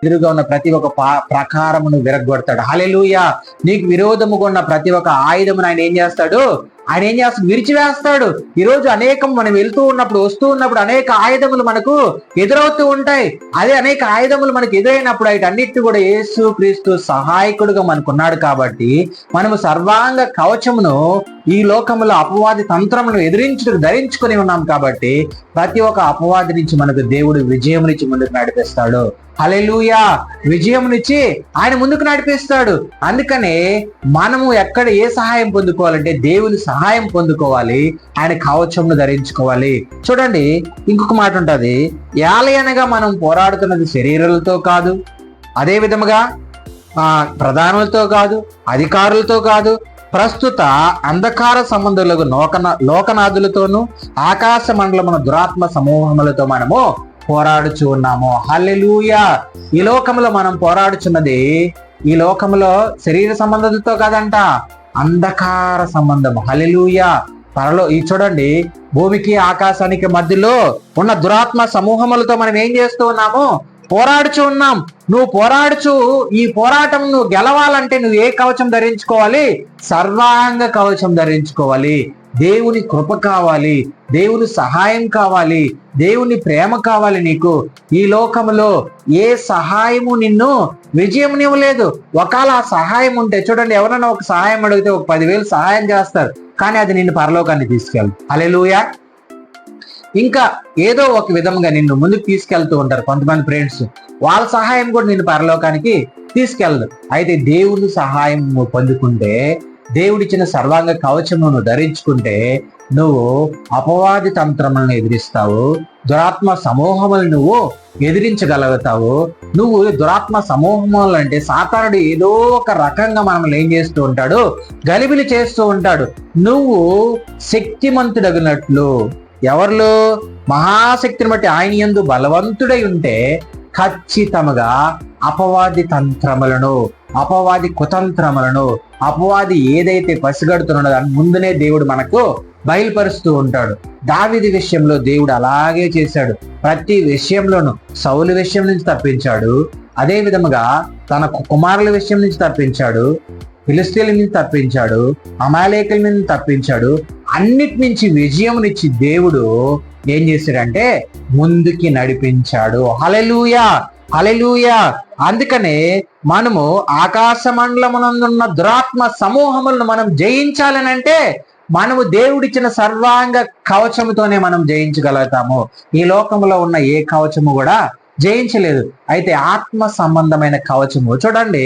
ఎదురుగా ఉన్న ప్రతి ఒక్క ప్రకారమును విరగొడతాడు. హల్లెలూయా. నీకు విరోధముగా ఉన్న ప్రతి ఒక్క ఆయుధమును ఆయన ఏం చేస్తాడు? విరిచివేస్తాడు. ఈరోజు మనం వెళ్తూ ఉన్నప్పుడు, వస్తూ ఉన్నప్పుడు అనేక ఆయుధములు మనకు ఎదురవుతూ ఉంటాయి. అదే అనేక ఆయుధములు మనకు ఎదురైనప్పుడు వీటన్నిటిని కూడా యేసు క్రీస్తు సహాయకుడుగా మనకున్నాడు కాబట్టి మనము సర్వాంగ కవచమును ఈ లోకములో అపవాది తంత్రమును ధరించుకొని ఉన్నాం కాబట్టి ప్రతి ఒక్క అపవాది నుంచి మనకు దేవుడు విజయం నుంచి ముందుకు నడిపిస్తాడు. హల్లెలూయా. విజయమునిచ్చి ఆయన ముందుకు నడిపిస్తాడు. అందుకనే మనము ఎక్కడ ఏ సహాయం పొందుకోవాలంటే దేవుని సహాయం పొందుకోవాలి, ఆయన కవచమును ధరించుకోవాలి. చూడండి, ఇంకొక మాట ఉంటది, ఏలయనగా మనం పోరాడుతున్నది శరీరాలతో కాదు, అదే విధముగా ప్రధానులతో కాదు, అధికారులతో కాదు, ప్రస్తుత అంధకార సంబంధులకు లోకనాథులతోనూ ఆకాశ మండలమున దురాత్మ సమూహములతో మనము పోరాడుచు ఉన్నాము. హల్లెలూయా. ఈ లోకంలో మనం పోరాడుచున్నది ఈ లోకంలో శరీర సంబంధులతో కాదంట, అంధకార సంబంధం. హల్లెలూయా. ఈ చూడండి, భూమికి ఆకాశానికి మధ్యలో ఉన్న దురాత్మ సమూహములతో మనం ఏం చేస్తూ ఉన్నాము? పోరాడుచు ఉన్నాం. నువ్వు ఈ పోరాటం నువ్వు గెలవాలంటే నువ్వు ఏ కవచం ధరించుకోవాలి? సర్వాంగ కవచం ధరించుకోవాలి. దేవుని కృప కావాలి, దేవుని సహాయం కావాలి, దేవుని ప్రేమ కావాలి. నీకు ఈ లోకంలో ఏ సహాయము నిన్ను విజయమునివ్వలేదు. ఒకవేళ ఆ సహాయం ఉంటే, చూడండి, ఎవరైనా ఒక సహాయం అడిగితే ఒక 10,000 సహాయం చేస్తారు, కానీ అది నిన్ను పరలోకాన్ని తీసుకెళ్ళదు. హల్లెలూయా. ఇంకా ఏదో ఒక విధంగా నిన్ను ముందుకు తీసుకెళ్తూ ఉంటారు కొంతమంది ఫ్రెండ్స్, వాళ్ళ సహాయం కూడా నిన్ను పరలోకానికి తీసుకెళ్ళదు. అయితే దేవుని సహాయం నువ్వు పొందుకుంటే, దేవుడిచ్చిన సర్వాంగ కవచము నువ్వు ధరించుకుంటే నువ్వు అపవాది తంత్రములను ఎదిరిస్తావు, దురాత్మ సమూహములు నువ్వు ఎదిరించగలుగుతావు. నువ్వు దురాత్మ సమూహములు అంటే సాతానుడు ఏదో ఒక రకంగా మనల్ని ఏం చేస్తూ ఉంటాడు? గలిబిలి చేస్తూ ఉంటాడు. నువ్వు శక్తిమంతుడగినట్లు, ఎవరిలో? మహాశక్తిని బట్టి ఆయన యందు బలవంతుడై ఉంటే ఖచ్చితంగా అపవాది తంత్రములను, అపవాది కుతంత్రములను, అపవాది ఏదైతే పసిగడుతున్నాడో దాని ముందునే దేవుడు మనకు బయలుపరుస్తూ ఉంటాడు. దావీదు విషయంలో దేవుడు అలాగే చేశాడు. ప్రతి విషయంలోనూ సౌలు విషయం నుంచి తప్పించాడు, అదే విధముగా తన కుమారుల విషయం నుంచి తప్పించాడు, ఫిలిస్తీన్ల నుంచి తప్పించాడు, అమాలేకుల నుంచి తప్పించాడు. అన్నిటి నుంచి విజయమునిచ్చి దేవుడు ఏం చేశాడంటే ముందుకి నడిపించాడు. హల్లెలూయా. హల్లెలూయా. అందుకనే మనము ఆకాశ మండలమునందున్న దురాత్మ సమూహములను మనం జయించాలనంటే మనము దేవుడిచ్చిన సర్వాంగ కవచముతోనే మనం జయించగలుగుతాము. ఈ లోకంలో ఉన్న ఏ కవచము కూడా జయించలేదు. అయితే ఆత్మ సంబంధమైన కవచము, చూడండి,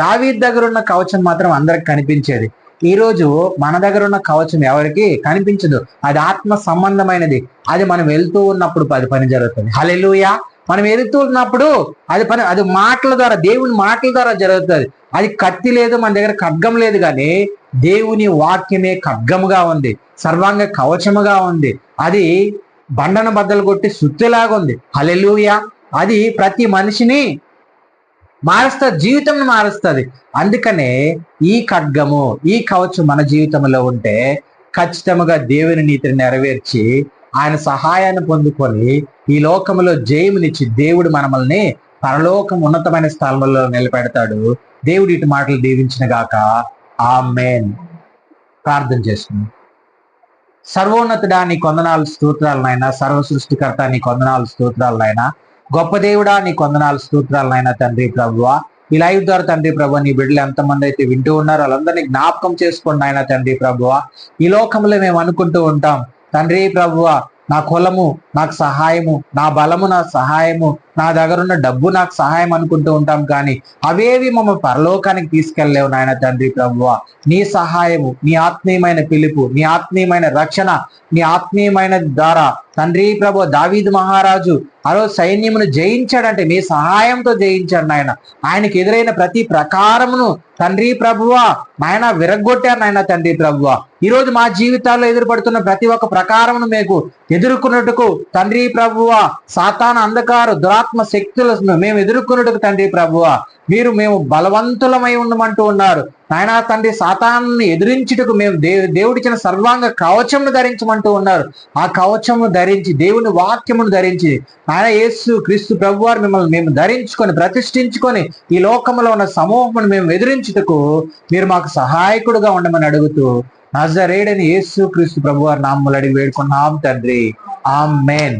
దావీదు దగ్గర ఉన్న కవచం మాత్రం అందరికి కనిపించేది. ఈ రోజు మన దగ్గర ఉన్న కవచం ఎవరికి కనిపించదు. అది ఆత్మ సంబంధమైనది. అది మనం వెళ్తూ ఉన్నప్పుడు అది పని జరుగుతుంది. హల్లెలూయా. మనం వెళ్తూ ఉన్నప్పుడు అది మాటల ద్వారా, దేవుని మాటల ద్వారా జరుగుతుంది. అది కత్తి లేదు, మన దగ్గర ఖడ్గం లేదు, కానీ దేవుని వాక్యమే ఖడ్గముగా ఉంది, సర్వాంగ కవచముగా ఉంది. అది బండను బద్దలు కొట్టి సుత్తిలాగా ఉంది. హల్లెలూయా. అది ప్రతి మనిషిని మారుస్తుంది, జీవితం మారుస్తుంది. అందుకనే ఈ ఖడ్గము, ఈ కవచం మన జీవితంలో ఉంటే ఖచ్చితంగా దేవుని నీతిని నెరవేర్చి ఆయన సహాయాన్ని పొందుకొని ఈ లోకంలో జయమునిచ్చి దేవుడు మనల్ని పరలోకం ఉన్నతమైన స్థలంలో నిలబెడతాడు. దేవుడి ఇటు మాటలు దీవించిన గాక. ఆమేన్. ప్రార్థన చేస్తున్నాం. సర్వోన్నతుడా నీ కొందనాలు స్తోత్రాలనైనా, సర్వ సృష్టికర్త నీ కొందనాలు స్తోత్రాలనైనా, గొప్ప దేవుడా నీ కొందనాలు స్తోత్రాలనైనా తండ్రి ప్రభువా. ఈ లైవ్ ద్వారా తండ్రి ప్రభు నీ బిడ్డలు ఎంతమంది అయితే వింటూ ఉన్నారో వాళ్ళందరినీ జ్ఞాపకం చేసుకోండి ఆయన తండ్రి ప్రభువా. ఈ లోకంలో మేము అనుకుంటూ ఉంటాం తండ్రి ప్రభువా, నా కులము నాకు సహాయము, నా బలము నా సహాయము, నా దగ్గర ఉన్న డబ్బు నాకు సహాయం అనుకుంటూ ఉంటాం, కానీ అవేవి మమ్మల్ని పరలోకానికి తీసుకెళ్లేవు నాయన తండ్రి ప్రభువా. నీ సహాయము, నీ ఆత్మీయమైన పిలుపు, నీ ఆత్మీయమైన రక్షణ, నీ ఆత్మీయమైన ద్వారా తండ్రి ప్రభు దావీదు మహారాజు ఆ రోజు సైన్యమును జయించాడంటే మీ సహాయంతో జయించాడు నాయన. ఆయనకి ఎదురైన ప్రతి ప్రకారమును తండ్రి ప్రభువా నాయన విరగొట్టారు నాయన తండ్రి ప్రభువా. ఈ రోజు మా జీవితాల్లో ఎదురుపడుతున్న ప్రతి ఒక్క ప్రకారమును మీకు ఎదుర్కొన్నట్టుకు తండ్రి ప్రభువా సాతాను అంధకారు దురాత్మ దురాత్మ శక్తులను మేము ఎదుర్కొనుటకు తండ్రి ప్రభువా మేము బలవంతులమై ఉండమంటూ ఉన్నారు. నాయన తండ్రి, సాతాన్ని ఎదిరించుటకు మేము దేవుడిచ్చిన సర్వాంగ కవచమును ధరించమంటూ ఉన్నారు. ఆ కవచమును ధరించి, దేవుని వాక్యమును ధరించి, ఆయన యేసు క్రీస్తు ప్రభువారు మిమ్మల్ని మేము ధరించుకొని ప్రతిష్ఠించుకొని ఈ లోకంలో ఉన్న సమూహమును మేము ఎదిరించుటకు మీరు మాకు సహాయకుడుగా ఉండమని అడుగుతూ నజరేయుడైన యేసు క్రీస్తు ప్రభువారి నామములో అడిగి వేడుకున్నాం తండ్రి. ఆమేన్.